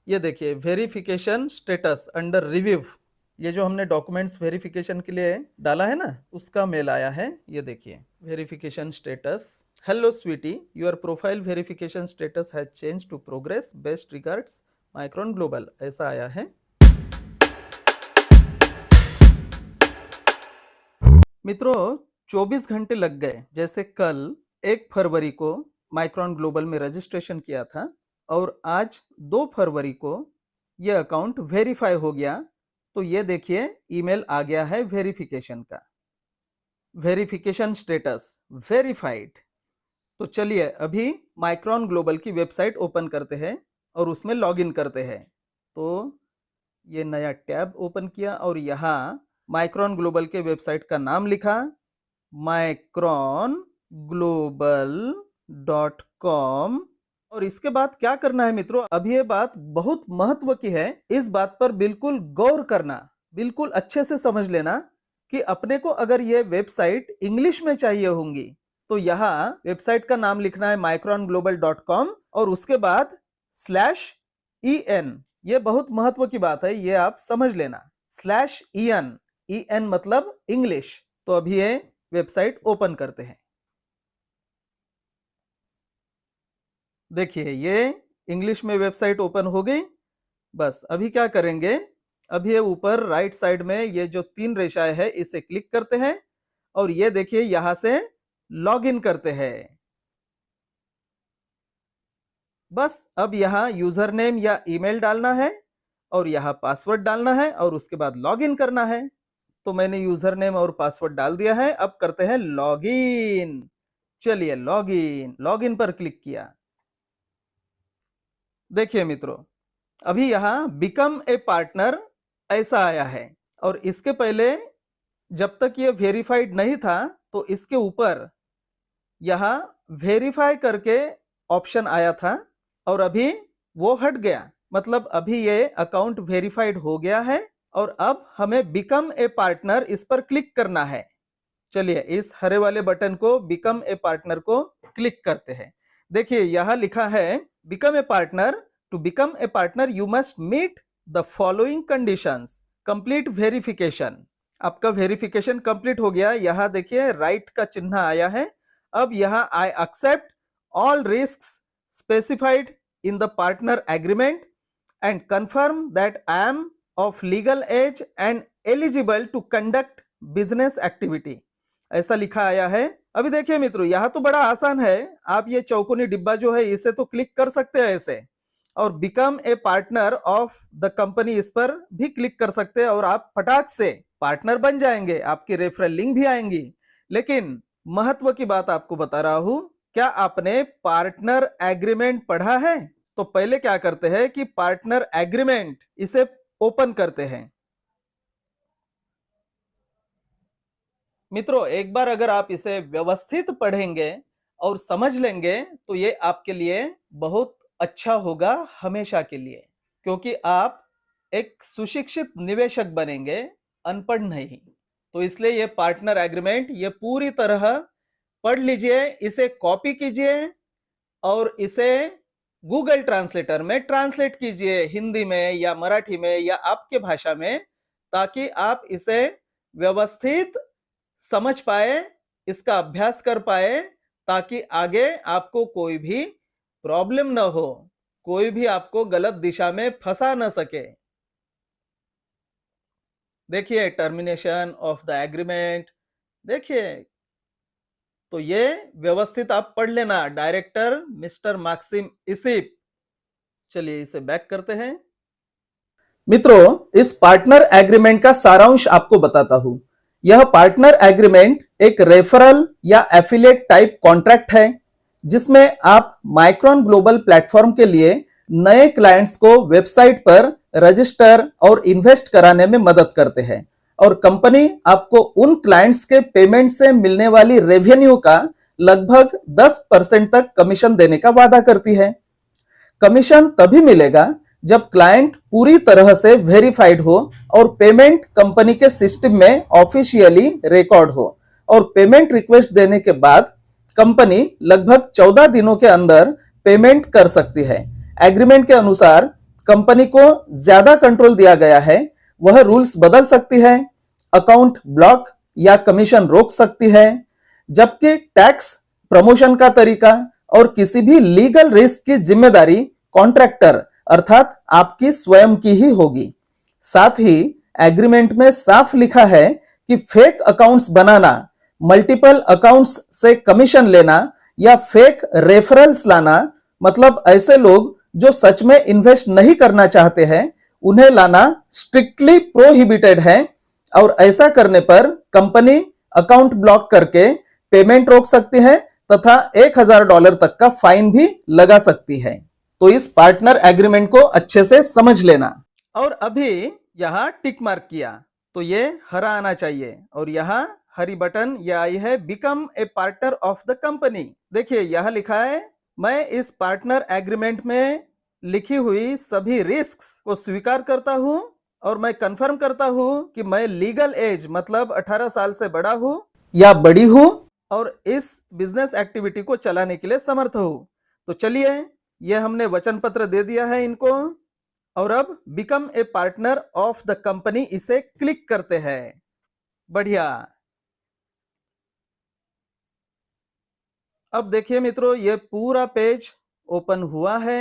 ये देखिए वेरिफिकेशन स्टेटस अंडर रिव्यू, ये जो हमने डॉक्यूमेंट्स वेरिफिकेशन के लिए डाला है ना उसका मेल आया है। ये देखिए verification status, hello Sweety your profile verification status has change to progress, best regards Micron Global, ऐसा आया है। मित्रों 24 घंटे लग गए। जैसे कल 1 फरवरी को माइक्रोन ग्लोबल में रजिस्ट्रेशन किया था और आज 2 फरवरी को यह अकाउंट वेरीफाई हो गया। तो ये देखिए ईमेल आ गया है वेरिफिकेशन का, वेरिफिकेशन स्टेटस वेरीफाइड। तो चलिए अभी माइक्रोन ग्लोबल की वेबसाइट ओपन करते हैं और उसमें लॉगिन करते हैं। तो ये नया टैब ओपन किया और यहाँ माइक्रोन ग्लोबल के वेबसाइट का नाम लिखा micronglobal.com। और इसके बाद क्या करना है मित्रों, अब ये बात बहुत महत्व की है। इस बात पर बिल्कुल गौर करना, बिल्कुल अच्छे से समझ लेना कि अपने को अगर ये वेबसाइट इंग्लिश में चाहिए होंगी तो यहाँ वेबसाइट का नाम लिखना है micronglobal.com और उसके बाद /en। ये बहुत महत्व की बात है, ये आप समझ लेना। /en मतलब इंग्लिश। तो अभी ये वेबसाइट ओपन करते हैं। देखिए ये इंग्लिश में वेबसाइट ओपन हो गई। बस अभी क्या करेंगे, अभी ये ऊपर राइट साइड में ये जो 3 रेखाएं है इसे क्लिक करते हैं और ये देखिए यहां से लॉग इन करते हैं। बस अब यहाँ यूजर नेम या ईमेल डालना है और यहाँ पासवर्ड डालना है और उसके बाद लॉग इन करना है। तो मैंने यूजर नेम और पासवर्ड डाल दिया है। अब करते हैं लॉग इन। चलिए लॉग इन पर क्लिक किया। देखिए मित्रों, अभी यहाँ बिकम ए पार्टनर ऐसा आया है और इसके पहले जब तक ये वेरीफाइड नहीं था तो इसके ऊपर यहाँ वेरीफाई करके ऑप्शन आया था और अभी वो हट गया। मतलब अभी ये अकाउंट वेरीफाइड हो गया है और अब हमें बिकम ए पार्टनर इस पर क्लिक करना है। चलिए इस हरे वाले बटन को बिकम ए पार्टनर को क्लिक करते हैं। देखिए यहां लिखा है become a partner. To become a partner you must meet the following conditions. Complete verification. आपका वेरिफिकेशन कंप्लीट हो गया। यहां देखिए राइट का चिन्ह आया है। अब यहां I accept all risk specified in the partner agreement and confirm that I am of legal age and eligible to conduct business activity, ऐसा लिखा आया है। अभी देखिए मित्रों, यहां तो बड़ा आसान है। आप ये चौकोनी डिब्बा जो है इसे तो क्लिक कर सकते हैं ऐसे, और become a partner of the company इस पर भी क्लिक कर सकते हैं और आप फटाक से पार्टनर बन जाएंगे। आपकी रेफरल लिंक भी आएंगी। लेकिन महत्व की बात आपको बता रहा हूं, क्या आपने पार्टनर एग्रीमेंट पढ़ा है? तो पहले क्या करते हैं कि पार्टनर एग्रीमेंट इसे ओपन करते हैं। मित्रों, एक बार अगर आप इसे व्यवस्थित पढ़ेंगे और समझ लेंगे तो ये आपके लिए बहुत अच्छा होगा हमेशा के लिए, क्योंकि आप एक सुशिक्षित निवेशक बनेंगे, अनपढ़ नहीं। तो इसलिए ये पार्टनर एग्रीमेंट ये पूरी तरह पढ़ लीजिए, इसे कॉपी कीजिए और इसे गूगल ट्रांसलेटर में ट्रांसलेट कीजिए, हिंदी में या मराठी में या आपके भाषा में, ताकि आप इसे व्यवस्थित समझ पाए, इसका अभ्यास कर पाए, ताकि आगे आपको कोई भी प्रॉब्लम न हो, कोई भी आपको गलत दिशा में फंसा न सके। देखिए टर्मिनेशन ऑफ द एग्रीमेंट, देखिए तो ये व्यवस्थित आप पढ़ लेना। डायरेक्टर मिस्टर मैक्सिम इसिप। चलिए इसे बैक करते हैं। मित्रों, इस पार्टनर एग्रीमेंट का सारांश आपको बताता हूं। यह पार्टनर एग्रीमेंट एक रेफरल या एफिलिएट टाइप कॉन्ट्रैक्ट है, जिसमें आप माइक्रोन ग्लोबल प्लेटफॉर्म के लिए नए क्लाइंट्स को वेबसाइट पर रजिस्टर और इन्वेस्ट कराने में मदद करते हैं, और कंपनी आपको उन क्लाइंट्स के पेमेंट से मिलने वाली रेवेन्यू का लगभग 10% तक कमीशन देने का वादा करती है। कमीशन तभी मिलेगा जब क्लाइंट पूरी तरह से वेरीफाइड हो और पेमेंट कंपनी के सिस्टम में ऑफिशियली रिकॉर्ड हो, और पेमेंट रिक्वेस्ट देने के बाद कंपनी लगभग 14 दिनों के अंदर पेमेंट कर सकती है। एग्रीमेंट के अनुसार कंपनी को ज्यादा कंट्रोल दिया गया है। वह रूल्स बदल सकती है, अकाउंट ब्लॉक या कमीशन रोक सकती है, जबकि टैक्स, प्रमोशन का तरीका और किसी भी लीगल रिस्क की जिम्मेदारी कॉन्ट्रैक्टर अर्थात आपकी स्वयं की ही होगी। साथ ही एग्रीमेंट में साफ लिखा है कि फेक अकाउंट्स बनाना, मल्टीपल अकाउंट्स से कमीशन लेना या फेक रेफरल्स लाना, मतलब ऐसे लोग जो सच में इन्वेस्ट नहीं करना चाहते हैं, उन्हें लाना स्ट्रिक्टली प्रोहिबिटेड है, और ऐसा करने पर कंपनी अकाउंट ब्लॉक करके पेमेंट रोक सकती है तथा $1000 तक का फाइन भी लगा सकती है। तो इस पार्टनर एग्रीमेंट को अच्छे से समझ लेना। और अभी यहां टिक मार्क किया तो ये हरा आना चाहिए, और यहां हरी बटन ये आई है become a partner of the company. देखिए यहां लिखा है मैं इस पार्टनर एग्रीमेंट में लिखी हुई सभी रिस्क को स्वीकार करता हूं, और मैं कंफर्म करता हूं कि मैं लीगल एज मतलब 18 साल से बड़ा हूं या बड़ी हूं, और इस बिजनेस एक्टिविटी को चलाने के लिए समर्थ हूं। तो चलिए ये हमने वचन पत्र दे दिया है इनको, और अब become a partner of the company इसे क्लिक करते हैं। बढ़िया। अब देखिए मित्रों, ये पूरा पेज ओपन हुआ है।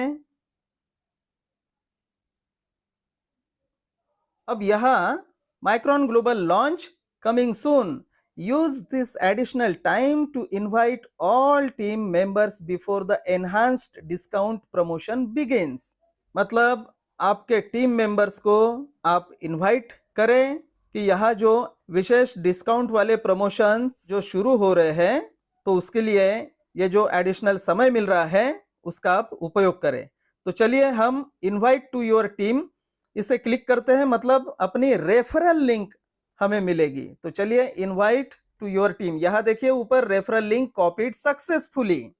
अब यहां Micron Global launch coming soon, use this additional time to invite all team members before the enhanced discount promotion begins. मतलब आपके टीम मेंबर्स को आप इनवाइट करें कि यहाँ जो विशेष डिस्काउंट वाले प्रमोशंस जो शुरू हो रहे हैं, तो उसके लिए ये जो एडिशनल समय मिल रहा है उसका आप उपयोग करें। तो चलिए हम इनवाइट टू योर टीम इसे क्लिक करते हैं, मतलब अपनी रेफरल लिंक हमें मिलेगी। तो चलिए इनवाइट टू योर टीम, यहाँ देखिए ऊपर रेफरल लिंक कॉपीड सक्सेसफुली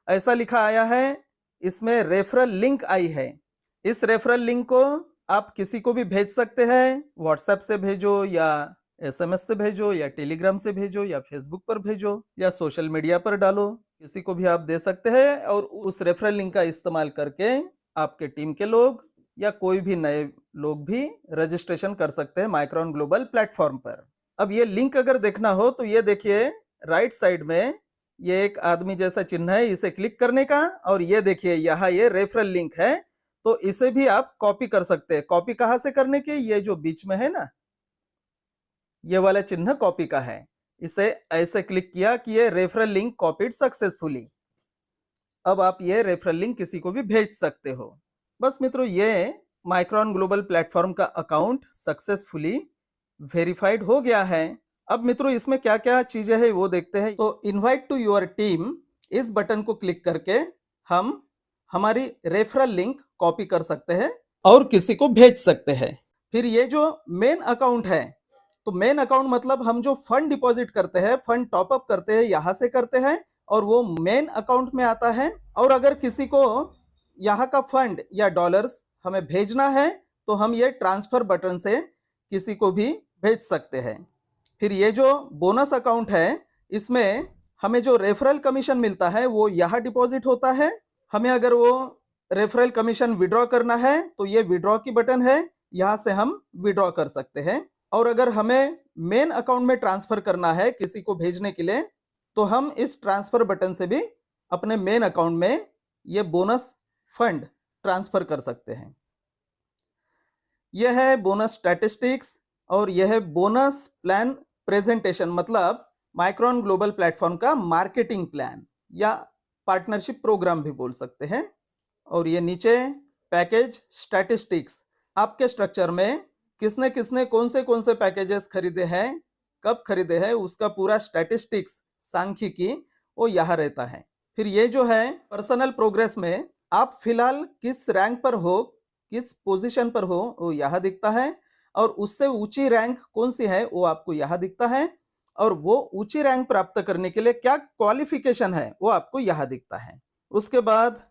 ऐसा लिखा आया है, इसमें रेफरल लिंक आई है। इस रेफरल लिंक को आप किसी को भी भेज सकते हैं, व्हाट्सएप से भेजो या एसएमएस से भेजो या टेलीग्राम से भेजो या फेसबुक पर भेजो या सोशल मीडिया पर डालो, किसी को भी आप दे सकते हैं। और उस रेफरल लिंक का इस्तेमाल करके आपके टीम के लोग या कोई भी नए लोग भी रजिस्ट्रेशन कर सकते हैं माइक्रोन ग्लोबल प्लेटफॉर्म पर। अब ये लिंक अगर देखना हो तो ये देखिए राइट साइड में ये एक आदमी जैसा चिन्ह है, इसे क्लिक करने का, और ये देखिए यहाँ ये रेफरल लिंक है, तो इसे भी आप कॉपी कर सकते हैं। कॉपी कहाँ से करने के, ये जो बीच में है ना, ये वाला चिन्ह कॉपी का है, इसे ऐसे क्लिक किया कि ये रेफरल लिंक कॉपीड सक्सेसफुली। अब आप ये रेफरल लिंक किसी को भी भेज सकते हो। बस मित्रों, ये माइक्रोन ग्लोबल प्लेटफॉर्म का अकाउंट सक्सेसफुली वेरीफाइड हो गया है। अब मित्रों इसमें क्या क्या चीजें हैं वो देखते हैं। तो इनवाइट टू योर टीम इस बटन को क्लिक करके हम हमारी रेफरल लिंक कॉपी कर सकते हैं और किसी को भेज सकते हैं। फिर ये जो मेन अकाउंट है, तो मेन अकाउंट मतलब हम जो फंड डिपॉजिट करते हैं, फंड टॉपअप करते हैं, यहाँ से करते हैं और वो मेन अकाउंट में आता है। और अगर किसी को यहाँ का फंड या डॉलर्स हमें भेजना है तो हम ये ट्रांसफर बटन से किसी को भी भेज सकते हैं। फिर ये जो बोनस अकाउंट है, इसमें हमें जो रेफरल कमीशन मिलता है वो यहाँ डिपॉजिट होता है। हमें अगर वो रेफरल कमीशन विड्रॉ करना है तो ये विड्रॉ की बटन है, यहाँ से हम विड्रॉ कर सकते हैं। और अगर हमें मेन अकाउंट में ट्रांसफर करना है किसी को भेजने के लिए, तो हम इस ट्रांसफर बटन से भी अपने मेन अकाउंट में ये बोनस फंड ट्रांसफर कर सकते हैं। यह है बोनस स्टैटिस्टिक्स और यह है बोनस प्लान प्रेजेंटेशन, मतलब माइक्रोन ग्लोबल प्लेटफॉर्म का मार्केटिंग प्लान या पार्टनरशिप प्रोग्राम भी बोल सकते हैं। और ये नीचे पैकेज स्टैटिस्टिक्स, आपके स्ट्रक्चर में किसने किसने कौन से पैकेजेस खरीदे हैं, कब खरीदे हैं, उसका पूरा स्टैटिस्टिक्स सांख्यिकी वो यहाँ रहता है। फिर ये जो है पर्सनल प्रोग्रेस में आप फिलहाल किस रैंक पर हो, किस पोजीशन पर हो, वो यहाँ दिखता है। और उससे ऊंची रैंक कौन सी है वो आपको यहाँ दिखता है। और वो ऊंची रैंक प्राप्त करने के लिए क्या क्वालिफिकेशन है वो आपको यहाँ दिखता है। उसके बाद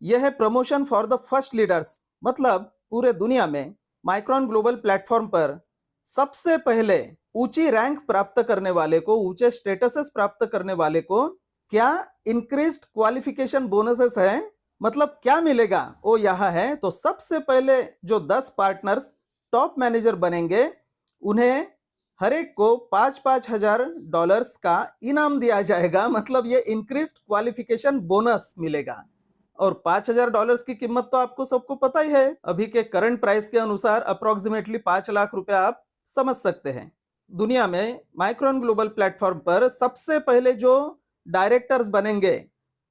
यह है promotion for the first leaders, मतलब पूरे दुनिया में माइक्रोन ग्लोबल प्लेटफॉर्म पर सबसे पहले ऊंची रैंक प्राप्त करने वाले को, ऊंचे स्टेटसेस प्राप्त करने वाले को क्या इंक्रीज्ड क्वालिफिकेशन बोनसेस है, मतलब क्या मिलेगा वो यहाँ है। तो सबसे पहले जो 10 पार्टनर्स टॉप मैनेजर बनेंगे उन्हें हर एक को $5,000 का इनाम दिया जाएगा, मतलब ये इंक्रीज्ड क्वालिफिकेशन बोनस मिलेगा। और $5,000 की कीमत तो आपको सबको पता ही है, अभी के करंट प्राइस के अनुसार अप्रोक्सीमेटली 5 लाख रुपया आप समझ सकते हैं। दुनिया में माइक्रोन ग्लोबल प्लेटफॉर्म पर सबसे पहले जो डायरेक्टर्स बनेंगे,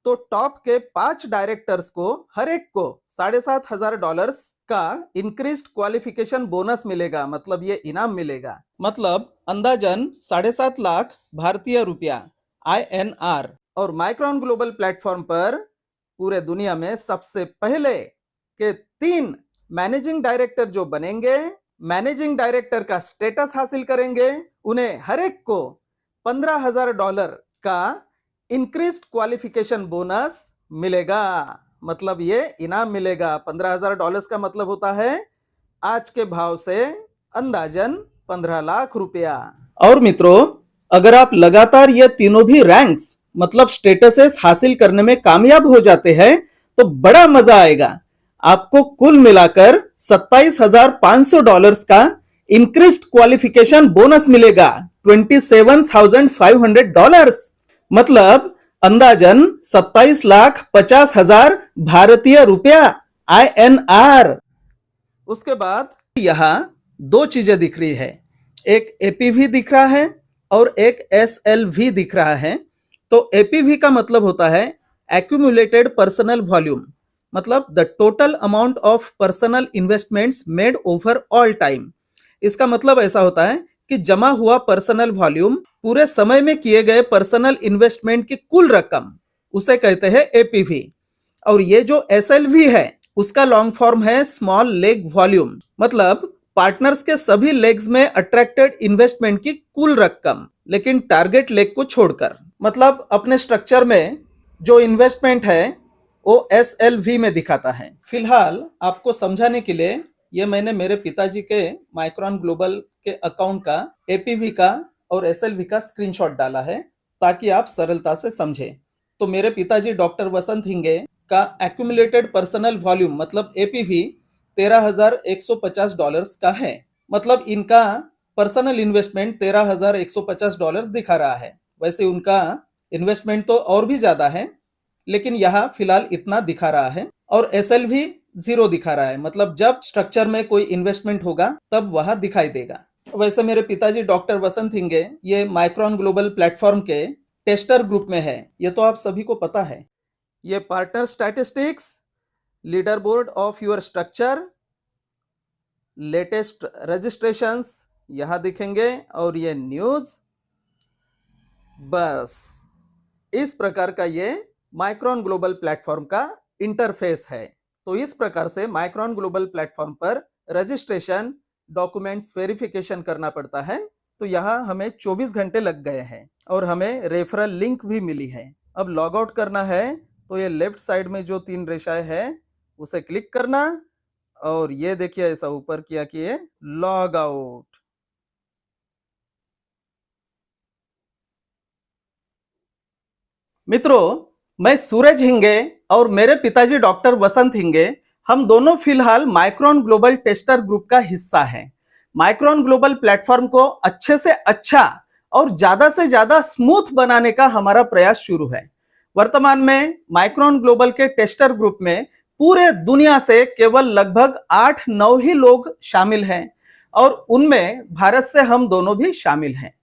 तो टॉप के 5 डायरेक्टर्स को हर एक को $7,500 का इंक्रीज्ड क्वालिफिकेशन बोनस मिलेगा, मतलब ये इनाम मिलेगा, मतलब अंदाजन 7.5 लाख भारतीय रुपया INR। और माइक्रोन ग्लोबल प्लेटफॉर्म पर पूरे दुनिया में सबसे पहले के 3 मैनेजिंग डायरेक्टर जो बनेंगे, मैनेजिंग डायरेक्टर का स्टेटस हासिल करेंगे, उन्हें हर एक को $15,000 का इंक्रीज्ड क्वालिफिकेशन बोनस मिलेगा, मतलब ये इनाम मिलेगा। $15,000 का मतलब होता है आज के भाव से अंदाजन 15 लाख रुपया। और मित्रों, अगर आप लगातार ये तीनों भी रैंक्स मतलब स्टेटसेस हासिल करने में कामयाब हो जाते हैं तो बड़ा मजा आएगा। आपको कुल मिलाकर $27,500 का इंक्रीज्ड क्वालिफिकेशन बोनस मिलेगा, $27,500, मतलब अंदाजन 27,50,000 भारतीय रुपया INR। उसके बाद यहां 2 चीजें दिख रही है, एक APV दिख रहा है और एक SLV दिख रहा है। तो APV का मतलब होता है एक्यूमुलेटेड पर्सनल वॉल्यूम, मतलब the total amount of personal investments made over all time. इसका मतलब ऐसा होता है कि जमा हुआ पर्सनल वॉल्यूम, पूरे समय में किए गए पर्सनल इन्वेस्टमेंट की कुल रकम, उसे कहते हैं APV। और ये जो SLV है उसका लॉन्ग फॉर्म है स्मॉल लेग वॉल्यूम, मतलब पार्टनर्स के सभी लेग्स में अट्रैक्टेड इन्वेस्टमेंट की कुल रकम, लेकिन टारगेट लेग को छोड़कर। मतलब अपने स्ट्रक्चर में जो इन्वेस्टमेंट है वो SLV में दिखाता है। फिलहाल आपको समझाने के लिए ये मैंने मेरे पिताजी के माइक्रोन ग्लोबल के अकाउंट का APV का और SLV का स्क्रीनशॉट डाला है ताकि आप सरलता से समझें। तो मेरे पिताजी डॉक्टर वसंत हिंगे का एक्यूमुलेटेड पर्सनल वॉल्यूम मतलब APV $13,150 का है। मतलब इनका पर्सनल इन्वेस्टमेंट $13,150 दिखा रहा है। वैसे उनका इन्वेस्टमेंट तो और भी ज्यादा है, लेकिन यहाँ फिलहाल इतना दिखा रहा है। और SLV 0 दिखा रहा है, मतलब जब स्ट्रक्चर में कोई इन्वेस्टमेंट होगा तब वह दिखाई देगा। वैसे मेरे पिताजी डॉक्टर वसंत हिंगे ये माइक्रोन ग्लोबल प्लेटफॉर्म के टेस्टर ग्रुप में है, ये तो आप सभी को पता है। ये partner statistics, leader board of your structure, latest registrations यहां दिखेंगे और ये न्यूज। बस इस प्रकार का ये माइक्रोन ग्लोबल प्लेटफॉर्म का इंटरफेस है। तो इस प्रकार से माइक्रोन ग्लोबल प्लेटफॉर्म पर रजिस्ट्रेशन, डॉक्यूमेंट्स वेरिफिकेशन करना पड़ता है। तो यहाँ हमें 24 घंटे लग गए हैं और हमें रेफरल लिंक भी मिली है। अब लॉग आउट करना है तो ये लेफ्ट साइड में जो 3 रेखाएं हैं उसे क्लिक करना और ये देखिए ऐसा ऊपर किया कि ये लॉग आउट। मित्रों, मैं सूरज हिंगे और मेरे पिताजी डॉक्टर वसंत हिंगे, हम दोनों फिलहाल माइक्रोन ग्लोबल टेस्टर ग्रुप का हिस्सा हैं। माइक्रोन ग्लोबल प्लेटफॉर्म को अच्छे से अच्छा और ज्यादा से ज्यादा स्मूथ बनाने का हमारा प्रयास शुरू है। वर्तमान में माइक्रोन ग्लोबल के टेस्टर ग्रुप में पूरे दुनिया से केवल लगभग 8-9 ही लोग शामिल हैं और उनमें भारत से हम दोनों भी शामिल हैं।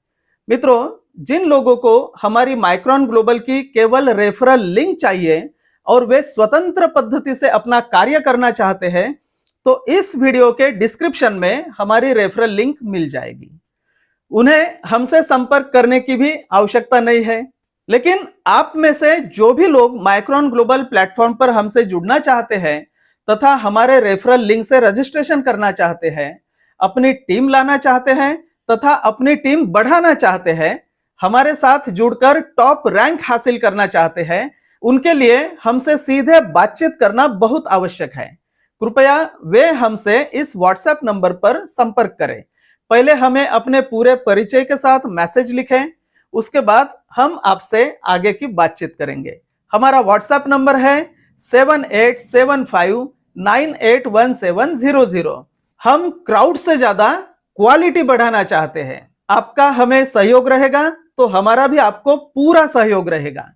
मित्रों, जिन लोगों को हमारी माइक्रोन ग्लोबल की केवल रेफरल लिंक चाहिए और वे स्वतंत्र पद्धति से अपना कार्य करना चाहते हैं, तो इस वीडियो के डिस्क्रिप्शन में हमारी रेफरल लिंक मिल जाएगी। उन्हें हमसे संपर्क करने की भी आवश्यकता नहीं है। लेकिन आप में से जो भी लोग माइक्रोन ग्लोबल प्लेटफॉर्म पर हमसे जुड़ना चाहते हैं तथा हमारे रेफरल लिंक से रजिस्ट्रेशन करना चाहते हैं, अपनी टीम लाना चाहते हैं तथा अपनी टीम बढ़ाना चाहते हैं, हमारे साथ जुड़कर टॉप रैंक हासिल करना चाहते हैं, उनके लिए हमसे सीधे बातचीत करना बहुत आवश्यक है। कृपया वे हमसे इस व्हाट्सएप नंबर पर संपर्क करें। पहले हमें अपने पूरे परिचय के साथ मैसेज लिखें, उसके बाद हम आपसे आगे की बातचीत करेंगे। हमारा व्हाट्सएप नंबर है 7875981700। हम क्राउड से ज्यादा क्वालिटी बढ़ाना चाहते हैं। आपका हमें सहयोग रहेगा तो हमारा भी आपको पूरा सहयोग रहेगा।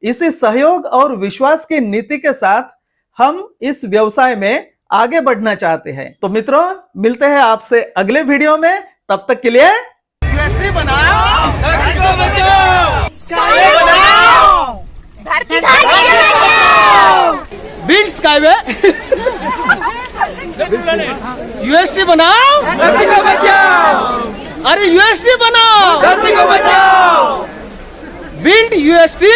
इसी सहयोग और विश्वास की नीति के साथ हम इस व्यवसाय में आगे बढ़ना चाहते हैं। तो मित्रों, मिलते हैं आपसे अगले वीडियो में। तब तक के लिए यूएसडी बनाओ, धरती को बचाओ, स्काईवे बनाओ, धरती को बचाओ, बिल्ड स्काईवे, यूएसडी बनाओ, धरती को बचाओ, अरे यूएसडी बनाओ, धरती को बचाओ, बिल्ड यूएसडी,